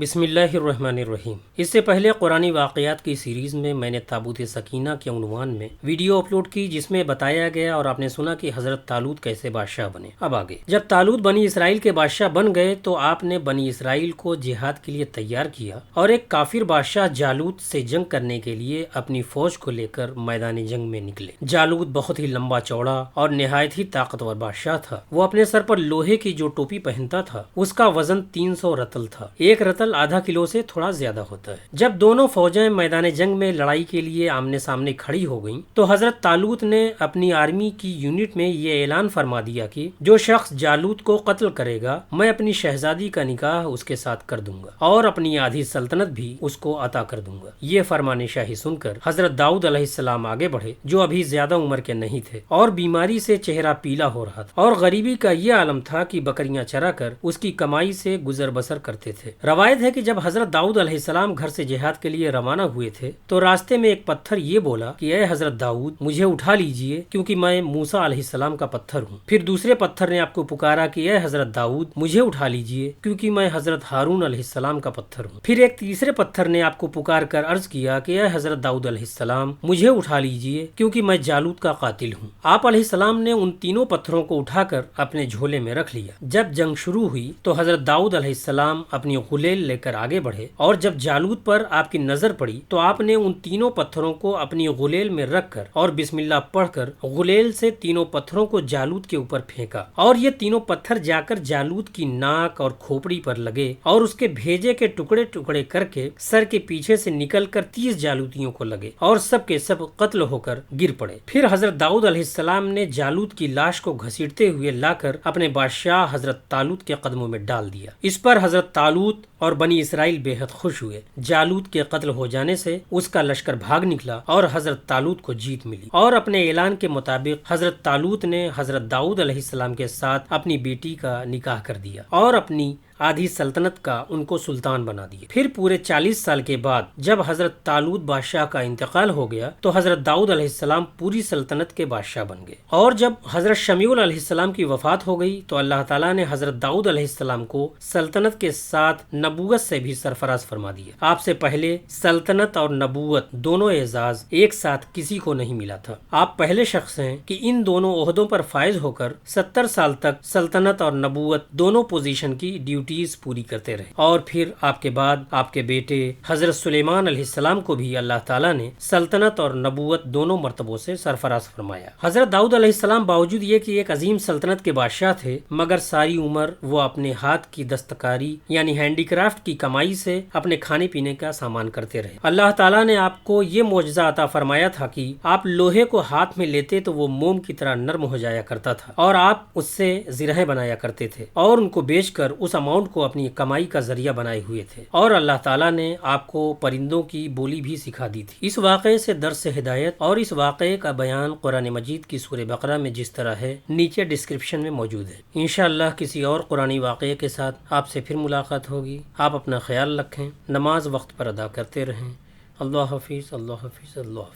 بسم اللہ الرحمن الرحیم۔ اس سے پہلے قرآنی واقعات کی سیریز میں نے تابوت سکینہ کے عنوان میں ویڈیو اپلوڈ کی، جس میں بتایا گیا اور آپ نے سنا کہ حضرت طالوت کیسے بادشاہ بنے۔ اب آگے، جب طالوت بنی اسرائیل کے بادشاہ بن گئے تو آپ نے بنی اسرائیل کو جہاد کے لیے تیار کیا اور ایک کافر بادشاہ جالوت سے جنگ کرنے کے لیے اپنی فوج کو لے کر میدان جنگ میں نکلے۔ جالوت بہت ہی لمبا چوڑا اور نہایت ہی طاقتور بادشاہ تھا۔ وہ اپنے سر پر لوہے کی جو ٹوپی پہنتا تھا اس کا وزن 300 رتل تھا۔ ایک رتل آدھا کلو سے تھوڑا زیادہ ہوتا ہے۔ جب دونوں فوجیں میدان جنگ میں لڑائی کے لیے آمنے سامنے کھڑی ہو گئیں تو حضرت طالوت نے اپنی آرمی کی یونٹ میں یہ اعلان فرما دیا کہ جو شخص جالوت کو قتل کرے گا میں اپنی شہزادی کا نکاح اس کے ساتھ کر دوں گا اور اپنی آدھی سلطنت بھی اس کو عطا کر دوں گا۔ یہ فرمان شاہی سن کر حضرت داؤد علیہ السلام آگے بڑھے، جو ابھی زیادہ عمر کے نہیں تھے اور بیماری سے چہرہ پیلا ہو رہا تھا اور غریبی کا یہ عالم تھا کہ بکریاں چرا کر اس کی کمائی سے گزر بسر کرتے تھے۔ روایت ہے کہ جب حضرت داؤد علیہ السلام گھر سے جہاد کے لیے روانہ ہوئے تھے تو راستے میں ایک پتھر یہ بولا کہ اے حضرت داؤد، مجھے اٹھا لیجئے کیونکہ میں موسیٰ علیہ السلام کا پتھر ہوں۔ پھر دوسرے پتھر نے آپ کو پکارا کہ اے حضرت داؤد، مجھے اٹھا لیجئے کیونکہ میں حضرت ہارون علیہ السلام کا پتھر ہوں۔ پھر ایک تیسرے پتھر نے آپ کو پکار کر عرض کیا کہ اے حضرت داؤد علیہ السلام، مجھے اٹھا لیجئے کیونکہ میں جالوت کا قاتل ہوں۔ آپ علیہ السلام نے ان تینوں پتھروں کو اٹھا کر اپنے جھولے میں رکھ لیا۔ جب جنگ شروع ہوئی تو حضرت داؤد علیہ السلام اپنی غلیل لے کر آگے بڑھے اور جب جالوت پر آپ کی نظر پڑی تو آپ نے ان تینوں پتھروں کو اپنی غلیل میں رکھ کر اور بسم اللہ پڑھ کر غلیل سے تینوں پتھروں کو جالوت کے اوپر پھینکا اور یہ تینوں پتھر جا کر جالوت کی ناک اور کھوپڑی پر لگے اور اس کے بھیجے کے ٹکڑے ٹکڑے کر کے سر کے پیچھے سے نکل کر 30 جالوتیوں کو لگے اور سب کے سب قتل ہو کر گر پڑے۔ پھر حضرت داؤد علیہ السلام نے جالوت کی لاش کو گھسیٹتے ہوئے لا کر اپنے بادشاہ حضرت طالوت کے قدموں میں ڈال دیا۔ اس پر حضرت طالوت اور بنی اسرائیل بے حد خوش ہوئے۔ جالوت کے قتل ہو جانے سے اس کا لشکر بھاگ نکلا اور حضرت طالوت کو جیت ملی، اور اپنے اعلان کے مطابق حضرت طالوت نے حضرت داؤد علیہ السلام کے ساتھ اپنی بیٹی کا نکاح کر دیا اور اپنی آدھی سلطنت کا ان کو سلطان بنا دیا۔ پھر پورے 40 سال کے بعد جب حضرت طالوت بادشاہ کا انتقال ہو گیا تو حضرت داؤد علیہ السلام پوری سلطنت کے بادشاہ بن گئے، اور جب حضرت شمیع علیہ السلام کی وفات ہو گئی تو اللہ تعالیٰ نے حضرت داؤد علیہ السلام کو سلطنت کے ساتھ نبوت سے بھی سرفراز فرما دیا۔ آپ سے پہلے سلطنت اور نبوت دونوں اعزاز ایک ساتھ کسی کو نہیں ملا تھا۔ آپ پہلے شخص ہیں کہ ان دونوں عہدوں پر فائز ہو کر 70 سال تک سلطنت اور نبوت دونوں پوزیشن کی ڈیوٹیز پوری کرتے رہے، اور پھر آپ کے بعد آپ کے بیٹے حضرت سلیمان علیہ السلام کو بھی اللہ تعالیٰ نے سلطنت اور نبوت دونوں مرتبوں سے سرفراز فرمایا۔ حضرت داؤد علیہ السلام باوجود یہ کہ ایک عظیم سلطنت کے بادشاہ تھے، مگر ساری عمر وہ اپنے ہاتھ کی دستکاری یعنی ہینڈی کرافٹ کی کمائی سے اپنے کھانے پینے کا سامان کرتے رہے۔ اللہ تعالیٰ نے آپ کو یہ معجزہ عطا فرمایا تھا کہ آپ لوہے کو ہاتھ میں لیتے تو وہ موم کی طرح نرم ہو جایا کرتا تھا، اور آپ اس سے زرہیں بنایا کرتے تھے اور ان کو بیچ کر اس اماؤنٹ کو اپنی کمائی کا ذریعہ بنائے ہوئے تھے، اور اللہ تعالیٰ نے آپ کو پرندوں کی بولی بھی سکھا دی تھی۔ اس واقعے سے درس ہدایت اور اس واقعے کا بیان قرآن مجید کی سورہ بقرہ میں جس طرح ہے نیچے ڈسکرپشن میں موجود ہے۔ انشاءاللہ کسی اور قرآنی واقعے کے ساتھ آپ سے پھر ملاقات ہوگی۔ آپ اپنا خیال رکھیں، نماز وقت پر ادا کرتے رہیں۔ اللہ حافظ، اللہ حافظ، اللہ حافظ۔